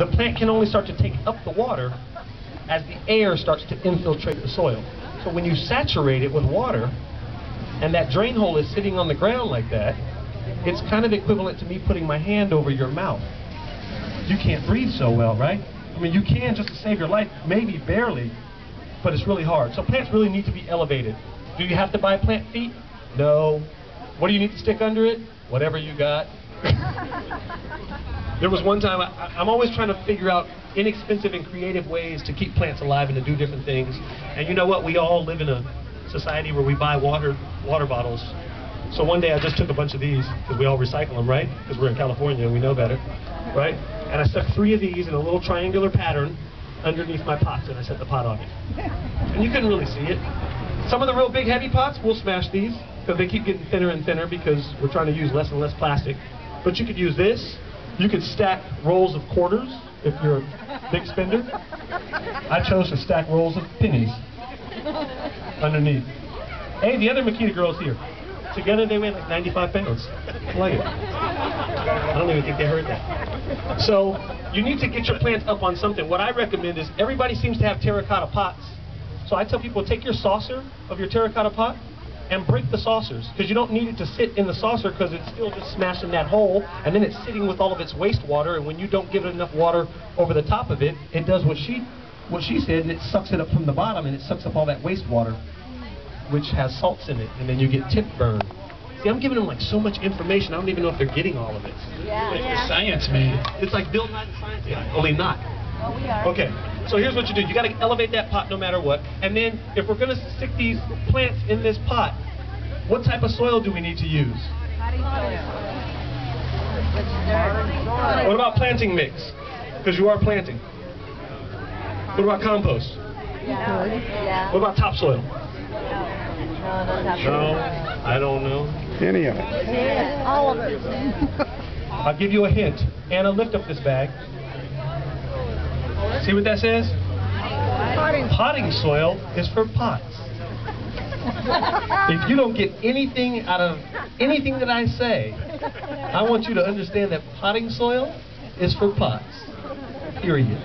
The plant can only start to take up the water as the air starts to infiltrate the soil. So when you saturate it with water, and that drain hole is sitting on the ground like that, it's kind of equivalent to me putting my hand over your mouth. You can't breathe so well, right? I mean, you can just to save your life, maybe barely, but it's really hard. So plants really need to be elevated. Do you have to buy plant feet? No. What do you need to stick under it? Whatever you got. There was one time, I'm always trying to figure out inexpensive and creative ways to keep plants alive and to do different things. And you know what? We all live in a society where we buy water bottles. So one day I just took a bunch of these, because we all recycle them, right? Because we're in California and we know better, right? And I stuck 3 of these in a little triangular pattern underneath my pots, and I set the pot on it. And you couldn't really see it. Some of the real big heavy pots, we'll smash these, because they keep getting thinner and thinner because we're trying to use less and less plastic. But you could use this. You could stack rolls of quarters if you're a big spender. I chose to stack rolls of pennies underneath. Hey, the other Makita girls here. Together they weigh like 95 pounds. I like it. I don't even think they heard that. So you need to get your plant up on something. What I recommend is everybody seems to have terracotta pots. So I tell people, take your saucer of your terracotta pot and break the saucers, because you don't need it to sit in the saucer because it's still just smashing that hole, and then it's sitting with all of its wastewater, and when you don't give it enough water over the top of it, it does what she said, and it sucks it up from the bottom, and it sucks up all that wastewater, which has salts in it, and then you get tip burn. See, I'm giving them like so much information, I don't even know if they're getting all of it. Yeah. It's science, man. It's like Bill Nye the Science Guy, only not. Well, we are. Okay, so here's what you do. You got to elevate that pot no matter what. And then if we're going to stick these plants in this pot, what type of soil do we need to use? What about planting mix? Because you are planting. What about compost? Yeah. What about topsoil? No, topsoil. No, I don't know. Any of it. Yeah, all of it. I'll give you a hint. Anna, lift up this bag. See what that says? Potting soil is for pots. If you don't get anything out of anything that I say, I want you to understand that potting soil is for pots. Period.